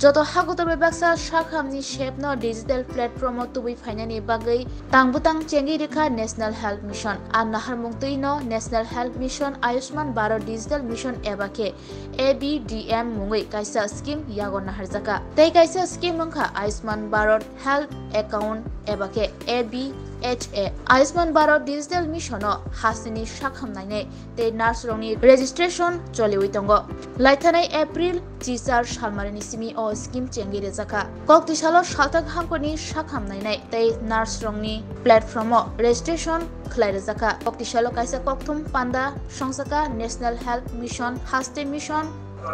joto hagoto bebaksa shakhamni shepno digital platform tubi fainani bagai tangbutang chengi rekha National Health Mission an naharmung tuino National Health Mission Ayushman Bharat Digital Mission ebake ABDM mungui kaisa scheme yagon naharjaka tei kaisa scheme mungkha Ayushman Bharat Health Account ebake ABHA Ayushman Bharat Digital Mission o hasini shakhamnaine tei nurse rongni registration choliwi tongo laithanai April Chisar Shalmarani Simi o scheme chengi rezaka kokti salo shaltak hangkoni shakhamnainai tei nurse rongni platform o registration khlai rezaka kokti salo kaisa kokthum panda songsaka National Health Mission haste mission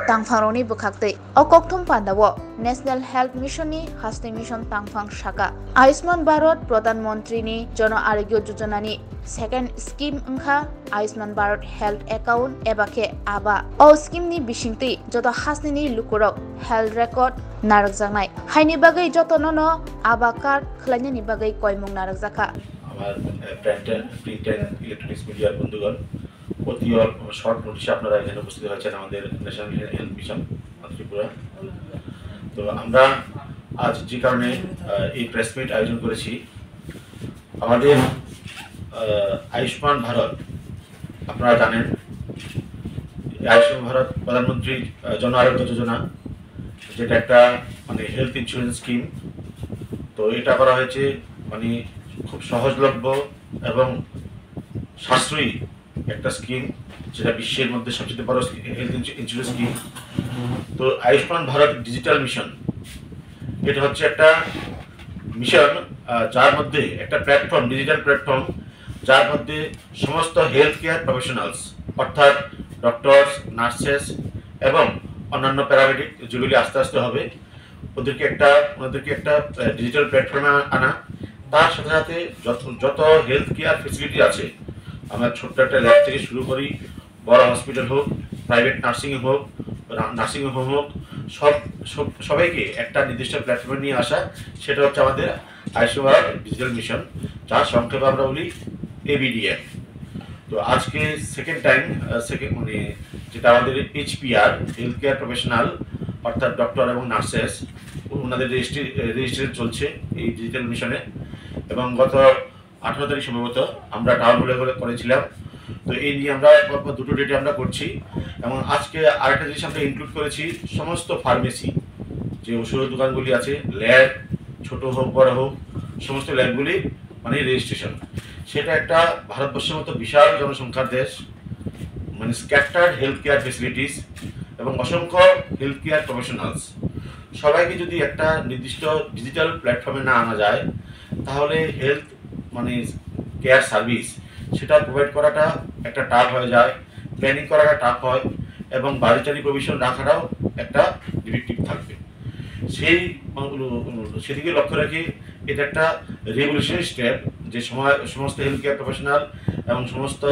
tangphangrokni bwkhaktai o kokthum pandao National Health Mission ni haste mission tangphang shaka Ayushman Bharat Pradhan Mantri ni Jan Arogya Yojana ni second scheme wngkha Ayushman Bharat Health Account ebake aba o scheme ni bisingtwi joto hasni ni lukurok health record narakjaknai haini bagai joto nono aba card khlainani bagai koimung narakjaka আমার print and electronics মিডিয়ার বন্ধুগণ অতি short নোটিশে আপনারা এখানে উপস্থিত হয়েছেন আমাদের ন্যাশনাল হেলথ মিশন ত্রিপুরা। তো আমরা আজ যে কারণে এই প্রেস মিট আয়োজন করেছি, আমাদের আয়ুষ্মান ভারত আপনারা জানেন, আয়ুষ্মান ভারত প্রধানমন্ত্রী জন আরোগ্য যোজনা, যেটা একটা মানে হেলথ ইন্স্যুরেন্স স্কিম। তো এটা করা হয়েছে মানে খুব সহজলভ্য এবং সাশ্রয়ী একটা স্কিম, যেটা বিশ্বের মধ্যে সবচেয়ে বড় হেলথ ইন্স্যুরেন্স স্কিম। তো আয়ুষ্মান ভারত ডিজিটাল মিশন, এটা হচ্ছে একটা মিশন যার মধ্যে একটা প্ল্যাটফর্ম, ডিজিটাল প্ল্যাটফর্ম, যার মধ্যে সমস্ত হেলথ কেয়ার প্রফেশনালস অর্থাৎ ডক্টরস, নার্সেস এবং অন্যান্য প্যারামেডিক যেগুলি আস্তে আস্তে হবে, ওদেরকে একটা ডিজিটাল প্ল্যাটফর্মে আনা। তার সাথে সাথে যত হেলথ কেয়ার ফেসিলিটি আছে, আমার ছোট্ট একটা ল্যাব থেকে শুরু করি, বড় হসপিটাল হোক, প্রাইভেট নার্সিং হোম হোক, সবাইকে একটা নির্দিষ্ট প্ল্যাটফর্মে নিয়ে আসা, সেটা হচ্ছে আমাদের আয়ুষ্মান ভারত ডিজিটাল মিশন, যার সংক্ষেপে আমরা বলি ABDM। তো আজকে সেকেন্ড টাইম মানে যেটা আমাদের HPR হেলথ কেয়ার প্রফেশনাল অর্থাৎ ডক্টর এবং নার্সেস, ওনাদের রেজিস্ট্রেশন চলছে এই ডিজিটাল মিশনে। এবং গত 18 তারিখ সম্ভবত আমরা টাউন হলে করেছিলাম। তো এই নিয়ে আমরা দুটো ডেটে আমরা করছি। এবং আজকে আরেকটা জিনিস আমরা ইনক্লুড করেছি, সমস্ত ফার্মেসি যে ওষুধের দোকানগুলি আছে, ল্যাব ছোট হোক বড় হোক, সমস্ত ল্যাবগুলি মানে রেজিস্ট্রেশন। সেটা একটা ভারতবর্ষের মতো বিশাল জনসংখ্যার দেশ, মানে স্ক্যাটার্ড হেলথ কেয়ার ফেসিলিটিস এবং অসংখ্য হেলথ কেয়ার প্রফেশনালস, সবাইকে যদি একটা নির্দিষ্ট ডিজিটাল প্ল্যাটফর্মে না আনা যায়, তাহলে হেলথ মানে কেয়ার সার্ভিস সেটা প্রোভাইড করাটা একটা টাফ হয়ে যায়, প্ল্যানিং করাটা টাফ হয়, এবং বাজেটারি প্রভিশন রাখাটাও একটা ডিফেক্টিভ থাকবে। সেদিকে লক্ষ্য রেখে এটা একটা রেভলিউশনারি স্টেপ, যে সমস্ত হেলথ কেয়ার প্রফেশনাল এবং সমস্ত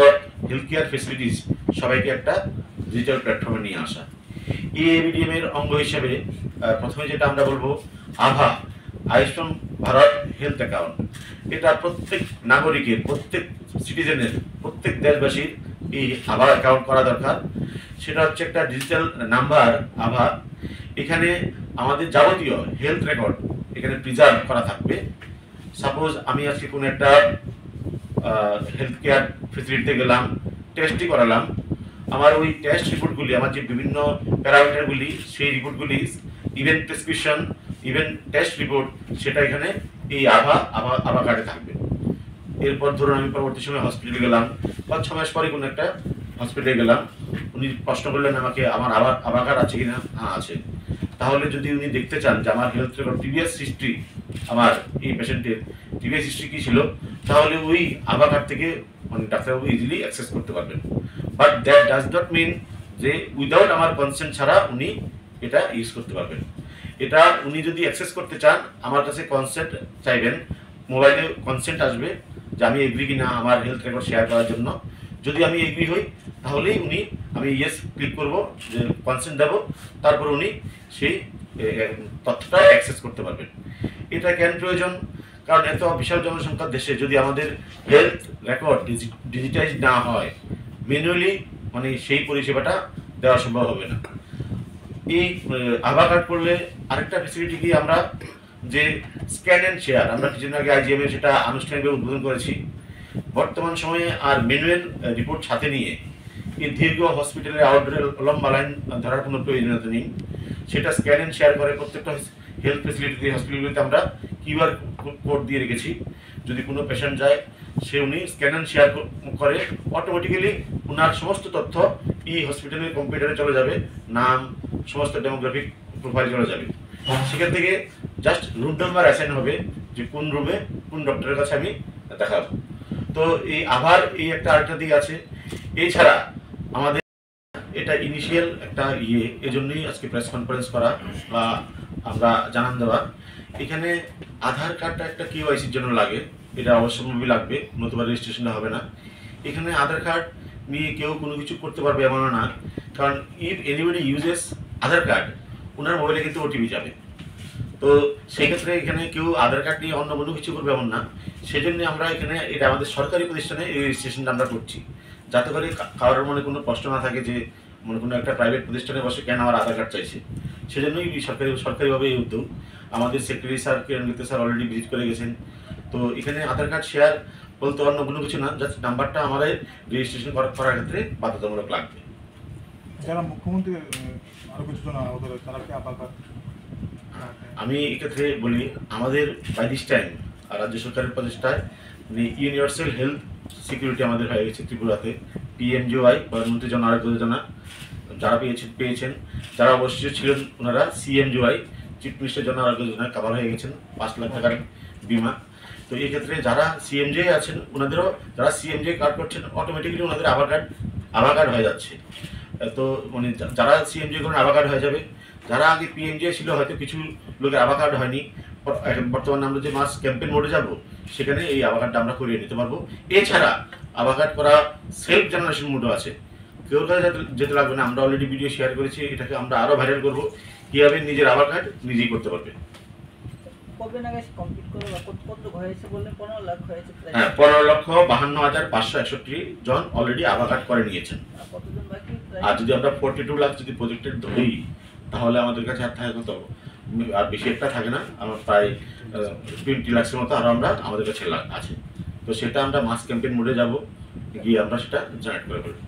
হেলথ কেয়ার ফেসিলিটিস সবাইকে একটা ডিজিটাল প্ল্যাটফর্মে নিয়ে আসা। এই ABDM এর অঙ্গ হিসেবে প্রথমে যেটা আমরা বলবো, আভা আয়ুষ্মান ভারত হেলথ অ্যাকাউন্ট। এটা প্রত্যেক নাগরিকের, প্রত্যেক সিটিজেনের, প্রত্যেক দেশবাসীর এই আভা অ্যাকাউন্ট করা দরকার। সেটা হচ্ছে একটা ডিজিটাল নাম্বার আভা। এখানে আমাদের যাবতীয় হেলথ রেকর্ড এখানে প্রিজার্ভ করা থাকবে। সাপোজ আমি আজকে কোনো একটা হেলথ কেয়ার ফেসিলিটিতে গেলাম, টেস্টই করালাম, আমার ওই টেস্ট রিপোর্টগুলি, আমার যে বিভিন্ন প্যারামিটারগুলি, সেই রিপোর্টগুলি, even prescription, even test report, সেটা এখানে এই আভা কার্ডে থাকবে। এরপর ধরুন আমি পরবর্তী সময় হসপিটালে গেলাম, 5-6 মাস পরে কোনো একটা হসপিটালে গেলাম, উনি প্রশ্ন করলেন আমাকে আমার আভা কার্ড আছে কিনা। হ্যাঁ আছে। তাহলে যদি উনি দেখতে চান যে আমার হেলথ রেকর্ড প্রিভিয়াস হিস্ট্রি, আমার এই পেশেন্টের প্রিভিয়াস হিস্ট্রি কী ছিল, তাহলে ওই আভা কার্ড থেকে মানে ডাক্তারবাবু ইজিলি অ্যাক্সেস করতে পারবেন। But that does not mean যে উইদাউট আমার কনসেন্ট ছাড়া উনি এটা ইউজ করতে পারবেন। এটা উনি যদি অ্যাক্সেস করতে চান, আমার কাছে কনসেন্ট চাইবেন, মোবাইলে কনসেন্ট আসবে যে আমি এগ্রি কিনা আমার হেলথ রেকর্ড শেয়ার করার জন্য। যদি আমি এগ্রি হই, তাহলেই আমি ইয়েস ক্লিক করব, যে কনসেন্ট দেবো, তারপর উনি সেই তথ্যটা অ্যাক্সেস করতে পারবেন। এটা কেন প্রয়োজন? কারণ এত বিশাল জনসংখ্যার দেশে যদি আমাদের হেলথ রেকর্ড ডিজিটাইজ না হয়, ম্যানুয়ালি মানে সেই পরিষেবাটা দেওয়া সম্ভব হবে না। এই আভা কার্ড করলে আরেকটা ফেসিলিটি কি, আমরা যে স্ক্যান অ্যান্ড শেয়ার আমরা কিছুদিন আগে আইজিএমে সেটা আনুষ্ঠানিকভাবে উদ্বোধন করেছি। বর্তমান সময়ে আর ম্যানুয়াল রিপোর্ট সাথে নিয়ে এই দীর্ঘ হসপিটালে আউটডোরে লম্বা লাইন ধরার কোনো প্রয়োজনীয়তা নেই। সেটা স্ক্যান অ্যান্ড শেয়ার করে প্রত্যেকটা হেলথ ফেসিলিটি হসপিটালগুলিতে আমরা কিউআর কোড দিয়ে রেখেছি। যদি কোনো পেশেন্ট যায় সে উনি স্ক্যান অ্যান্ড শেয়ার করে অটোমেটিক্যালি ওনার সমস্ত তথ্য এই হসপিটালের কম্পিউটারে চলে যাবে, নাম সমস্ত ডেমোগ্রাফিক প্রোফাইল চলে যাবে। সেখান থেকে জাস্ট রুম নাম্বার অ্যাসাইন হবে যে কোন রুমে কোন ডক্টরের কাছে আমি দেখাবো। তো এই আবার এই একটা আরেকটা দিক আছে। এছাড়া আমাদের এটা ইনিশিয়াল একটা এজন্যই আজকে প্রেস কনফারেন্স করা বা আমরা জানান দেওয়া। এখানে আধার কার্ডটা একটা কেওয়াইসির জন্য লাগে, এটা অবশ্যই লাগবে, নতুবা রেজিস্ট্রেশনটা হবে না। এখানে আধার কার্ড নিয়ে কেউ কোনো কিছু করতে পারবে এমন না, কারণ if anybody uses Aadhaar card owner মোবাইলে কিন্তু ওটিপি যাবে। তো সেক্ষেত্রে এখানে কেউ আধার কার্ড নিয়ে অন্য কোনো কিছু করবে এমন না। সেজন্য আমরা এখানে এটা আমাদের সরকারি প্রতিষ্ঠানে এই রেজিস্ট্রেশনটা আমরা করছি, যাতে করে কারোর মনে কোনো প্রশ্ন না থাকে যে মনে কোনো একটা প্রাইভেট প্রতিষ্ঠানে বসে কেন আমার আধার কার্ড চাইছে। সেজন্যই সরকারিভাবে এই উদ্যোগ। আমাদের সেক্রেটারি স্যার কিরণ গীতা স্যার অলরেডি ভিজিট করে গেছেন। তো এখানে আধার কার্ড শেয়ার বলতে অন্য কোনো কিছু না, জাস্ট নাম্বারটা আমাদের রেজিস্ট্রেশন করার ক্ষেত্রে বাধ্যতামূলক লাগবে। যারা মুখ্যমন্ত্রী আরো কিছু জন আহত হয়েছে তারা কি আবার আমি এক্ষেত্রে বলি, আমাদের বাই দিস টাইম রাজ্য সরকারের প্রচেষ্টায় ইউনিভার্সাল হেলথ সিকিউরিটি আমাদের হয়ে গেছে ত্রিপুরাতে। পিএমজিওয়াই প্রধানমন্ত্রী জন আরোগ্য যোজনা যারা পেয়েছেন, যারা অবশ্যই ছিলেন ওনারা সিএমজিওয়াই চিফ মিনিস্টার জন আরোগ্য যোজনায় কাভার হয়ে গেছেন 5 লাখ টাকার বিমা। তো এই ক্ষেত্রে যারা সিএমজিআই আছেন ওনাদেরও, যারা সিএমজিআই কার্ড করছেন অটোমেটিক্যালি ওনাদের আধার কার্ড হয়ে যাচ্ছে। তো মানে যারা সিএমজিআই করেন আধার কার্ড হয়ে যাবে। যারা আগে পিএমজিআই ছিল হয়তো কিছু লোকের আধার কার্ড হয়নি, বর্তমানে আমরা যে মাস ক্যাম্পেইন মোডে যাব সেখানে এই আধার কার্ডটা আমরা করিয়ে নিতে পারবো। এছাড়া আধার কার্ড করা সেলফ জেনারেশন মোডও আছে, কেউ কাছে যেতে লাগবে না। আমরা অলরেডি ভিডিও শেয়ার করেছি, এটাকে আমরা আরও ভাইরাল করবো, কীভাবে নিজের আধার কার্ড নিজেই করতে পারবে। হ্যাঁ, 15,52,561 জন অলরেডি আধার কার্ড করে নিয়েছেন। আর যদি আমরা 42 লাখ যদি প্রজেক্টের ধরি তাহলে আমাদের কাছে আর থাকে কত, আর বেশি একটা থাকে না, আমার প্রায় 20 লাখের মতো আরও আমাদের কাছে আছে। তো সেটা আমরা মাস ক্যাম্পেইন মোডে যাব, গিয়ে আমরা সেটা জেনারেট করে ফেলবো।